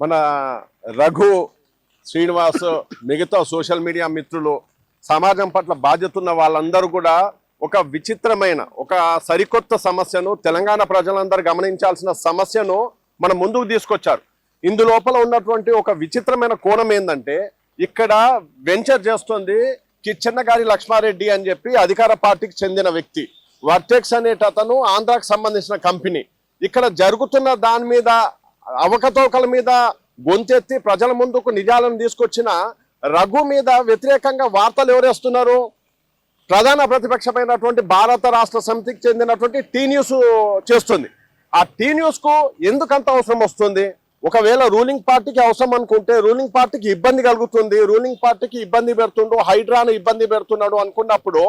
మన రఘు శ్రీనివాస్ మిగతా social media మిత్రులు సమాజం పట్ల బాధ్యత ఉన్న వాళ్ళందరూ కూడా ఒక విచిత్రమైన ఒక సరికొత్త సమస్యను తెలంగాణ ప్రజలందరూ గమనించాల్సిన సమస్యను మన ముందుకు తీసుకొచ్చారు. ఇందులోపల ఉన్నటువంటి ఒక విచిత్రమైన కోణం ఏంటంటే ఇక్కడ వెంచర్ చేస్తుంది కిచ్చెన్నగారి లక్ష్మారెడ్డి అని చెప్పి అధికార పార్టీకి చెందిన వ్యక్తి. వర్టెక్స్ అనేటతను ఆంధ్రాకు సంబంధించిన కంపెనీ. ఇక్కడ జరుగుతున్న దాని మీద అవకతవకల మీద గొంతెత్తి ప్రజల ముందుకు నిజాలను తీసుకొచ్చిన రఘు మీద వ్యతిరేకంగా వార్తలు ఎవరేస్తున్నారు? ప్రధాన ప్రతిపక్షమైనటువంటి భారత రాష్ట్ర సమితికి చెందినటువంటి టీ న్యూస్ చేస్తుంది. ఆ టీ న్యూస్ కు ఎందుకంత అవసరం వస్తుంది? ఒకవేళ రూలింగ్ పార్టీకి అవసరం అనుకుంటే రూలింగ్ పార్టీకి ఇబ్బంది కలుగుతుంది, రూలింగ్ పార్టీకి ఇబ్బంది పెడుతుండు, హైడ్రాను ఇబ్బంది పెడుతున్నాడు అనుకున్నప్పుడు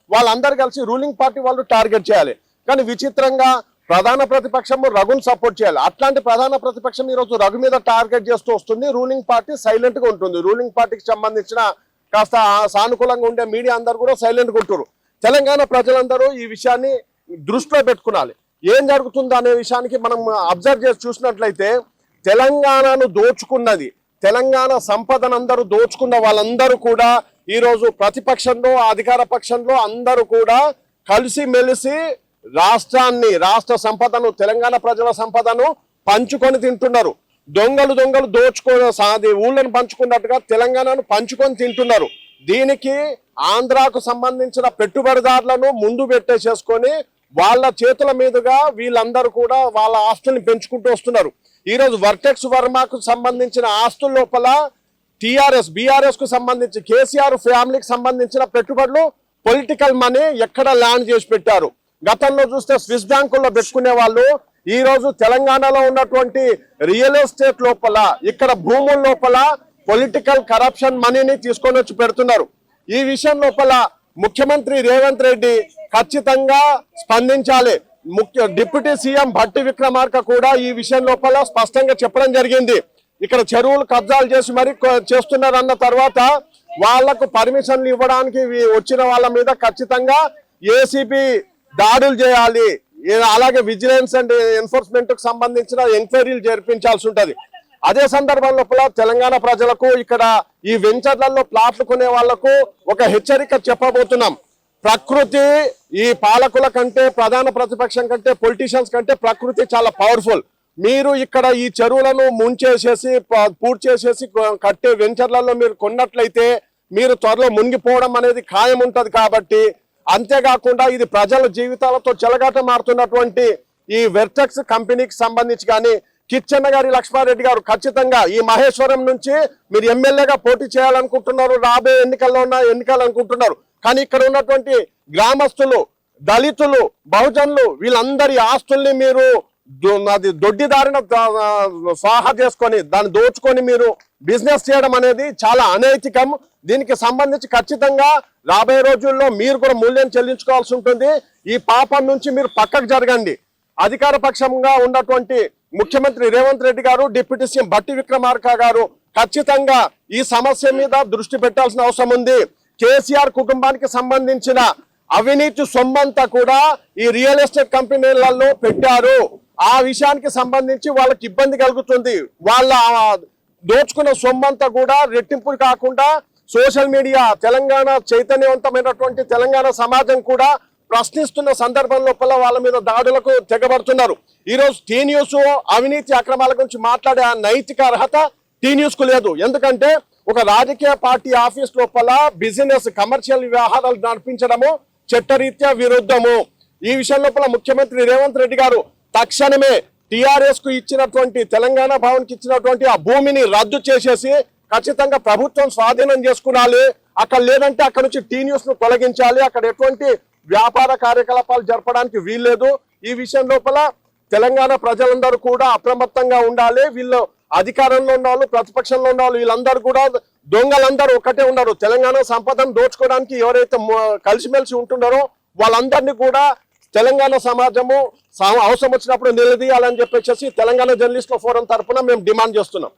వాళ్ళందరూ కలిసి రూలింగ్ పార్టీ వాళ్ళు టార్గెట్ చేయాలి. కానీ విచిత్రంగా ప్రధాన ప్రతిపక్షము రఘుని సపోర్ట్ చేయాలి. అట్లాంటి ప్రధాన ప్రతిపక్షం ఈరోజు రఘు మీద టార్గెట్ చేస్తూ వస్తుంది. రూలింగ్ పార్టీ సైలెంట్ గా ఉంటుంది. రూలింగ్ పార్టీకి సంబంధించిన కాస్త సానుకూలంగా ఉండే మీడియా అందరూ కూడా సైలెంట్ గా ఉంటారు. తెలంగాణ ప్రజలందరూ ఈ విషయాన్ని దృష్టిలో పెట్టుకోవాలి. ఏం జరుగుతుందో అనే విషయానికి మనం అబ్జర్వ్ చేసి చూసినట్లయితే తెలంగాణను దోచుకున్నది, తెలంగాణ సంపదనందరూ దోచుకున్న వాళ్ళందరూ కూడా ఈరోజు ప్రతిపక్షంలో అధికార పక్షంలో అందరూ కూడా కలిసి మెలిసి రాష్ట్ర సంపదను, తెలంగాణ ప్రజల సంపదను పంచుకొని తింటున్నారు. దొంగలు దోచుకొని ఊళ్ళను పంచుకున్నట్టుగా తెలంగాణను పంచుకొని తింటున్నారు. దీనికి ఆంధ్రాకు సంబంధించిన పెట్టుబడిదారులను ముందు పెట్టేసేసుకొని వాళ్ళ చేతుల మీదుగా వీళ్ళందరూ కూడా వాళ్ళ ఆస్తుల్ని పెంచుకుంటూ వస్తున్నారు. ఈరోజు వర్టెక్స్ వర్మకు సంబంధించిన ఆస్తుల లోపల బీఆర్ఎస్ కు సంబంధించి కేసీఆర్ ఫ్యామిలీకి సంబంధించిన పెట్టుబడులు పొలిటికల్ మనీ ఎక్కడ ల్యాండ్ చేసి పెట్టారు. గతంలో చూస్తే స్విస్ బ్యాంకుల్లో పెట్టుకునే వాళ్ళు ఈ రోజు తెలంగాణలో ఉన్నటువంటి రియల్ ఎస్టేట్ లోపల ఇక్కడ భూముల లోపల పొలిటికల్ కరప్షన్ మనీని తీసుకొని వచ్చి పెడుతున్నారు. ఈ విషయం లోపల ముఖ్యమంత్రి రేవంత్ రెడ్డి ఖచ్చితంగా స్పందించాలి. డిప్యూటీ సీఎం భట్టి విక్రమార్క కూడా ఈ విషయం లోపల స్పష్టంగా చెప్పడం జరిగింది. ఇక్కడ చెరువులు కబ్జాలు చేసి మరి చేస్తున్నారు అన్న తర్వాత వాళ్లకు పర్మిషన్లు ఇవ్వడానికి వచ్చిన వాళ్ళ మీద ఖచ్చితంగా ఏసీబీ దాడులు చేయాలి. అలాగే విజిలెన్స్ అండ్ ఎన్ఫోర్స్మెంట్ కు సంబంధించిన ఎంక్వైరీలు జరిపించాల్సి ఉంటది. అదే సందర్భం లోపల తెలంగాణ ప్రజలకు ఇక్కడ ఈ వెంచర్లలో ప్లాట్లు కొనే వాళ్లకు ఒక హెచ్చరిక చెప్పబోతున్నాం. ప్రకృతి ఈ పాలకుల కంటే, ప్రధాన ప్రతిపక్షం కంటే, పొలిటీషియన్స్ కంటే ప్రకృతి చాలా పవర్ఫుల్. మీరు ఇక్కడ ఈ చెరువులను ముంచేసేసి పూర్తి చేసేసి కట్టే వెంచర్లలో మీరు కొన్నట్లయితే మీరు త్వరలో మునిగిపోవడం అనేది ఖాయం ఉంటది. కాబట్టి అంతేకాకుండా ఇది ప్రజల జీవితాలతో చెలగాట మారుతున్నటువంటి ఈ వెర్టెక్స్ కంపెనీకి సంబంధించి కానీ కిచ్చెన్నగారి లక్ష్మారెడ్డి గారు ఖచ్చితంగా ఈ మహేశ్వరం నుంచి మీరు ఎమ్మెల్యేగా పోటీ చేయాలనుకుంటున్నారు, రాబోయే ఎన్నికలు అనుకుంటున్నారు. కానీ ఇక్కడ ఉన్నటువంటి గ్రామస్తులు, దళితులు, బహుజనులు వీళ్ళందరి ఆస్తుల్ని మీరు దొడ్డిదారిన స్వాహా చేసుకొని దాన్ని దోచుకొని మీరు బిజినెస్ చేయడం అనేది చాలా అనైతికం. దీనికి సంబంధించి ఖచ్చితంగా రాబోయే రోజుల్లో మీరు కూడా మూల్యం చెల్లించుకోవాల్సి ఉంటుంది. ఈ పాపం నుంచి మీరు పక్కకు జరగండి. అధికార పక్షంగా ఉన్నటువంటి ముఖ్యమంత్రి రేవంత్ రెడ్డి గారు, డిప్యూటీ సీఎం భట్టి విక్రమార్క గారు ఖచ్చితంగా ఈ సమస్య మీద దృష్టి పెట్టాల్సిన అవసరం ఉంది. కేసీఆర్ కుటుంబానికి సంబంధించిన అవినీతి సొమ్మంతా కూడా ఈ రియల్ ఎస్టేట్ కంపెనీలలో పెట్టారు. ఆ విషయానికి సంబంధించి వాళ్ళకి ఇబ్బంది కలుగుతుంది. వాళ్ళ దోచుకున్న సొమ్మంతా కూడా రెట్టింపు కాకుండా సోషల్ మీడియా, తెలంగాణ చైతన్యవంతమైనటువంటి తెలంగాణ సమాజం కూడా ప్రశ్నిస్తున్న సందర్భం లోపల వాళ్ళ మీద దాడులకు తెగబడుతున్నారు. ఈరోజు టీ న్యూస్ అవినీతి అక్రమాల గురించి మాట్లాడే ఆ నైతిక అర్హత టీ న్యూస్ కు లేదు. ఎందుకంటే ఒక రాజకీయ పార్టీ ఆఫీస్ లోపల బిజినెస్, కమర్షియల్ వ్యవహారాలు నడిపించడము చట్టరీత్యా విరుద్ధము. ఈ విషయం లోపల ముఖ్యమంత్రి రేవంత్ రెడ్డి గారు తక్షణమే టిఆర్ఎస్ కు ఇచ్చినటువంటి, తెలంగాణ భవన్ కి ఇచ్చినటువంటి ఆ భూమిని రద్దు చేసేసి ఖచ్చితంగా ప్రభుత్వం స్వాధీనం చేసుకునాలి. అక్కడ లేదంటే అక్కడ నుంచి టీ న్యూస్ ను తొలగించాలి. అక్కడ ఎటువంటి వ్యాపార కార్యకలాపాలు జరపడానికి వీల్లేదు. ఈ విషయం లోపల తెలంగాణ ప్రజలందరూ కూడా అప్రమత్తంగా ఉండాలి. వీళ్ళు అధికారంలో ఉన్న వాళ్ళు, ప్రతిపక్షంలో ఉన్న వాళ్ళు వీళ్ళందరూ కూడా దొంగలందరూ ఒకటే ఉన్నారు. తెలంగాణ సంపదను దోచుకోవడానికి ఎవరైతే కలిసిమెలిసి ఉంటున్నారో వాళ్ళందరినీ కూడా తెలంగాణ సమాజము అవసరం వచ్చినప్పుడు నిలదీయాలని చెప్పేసి తెలంగాణ జర్నలిస్టుల ఫోరం తరఫున మేము డిమాండ్ చేస్తున్నాం.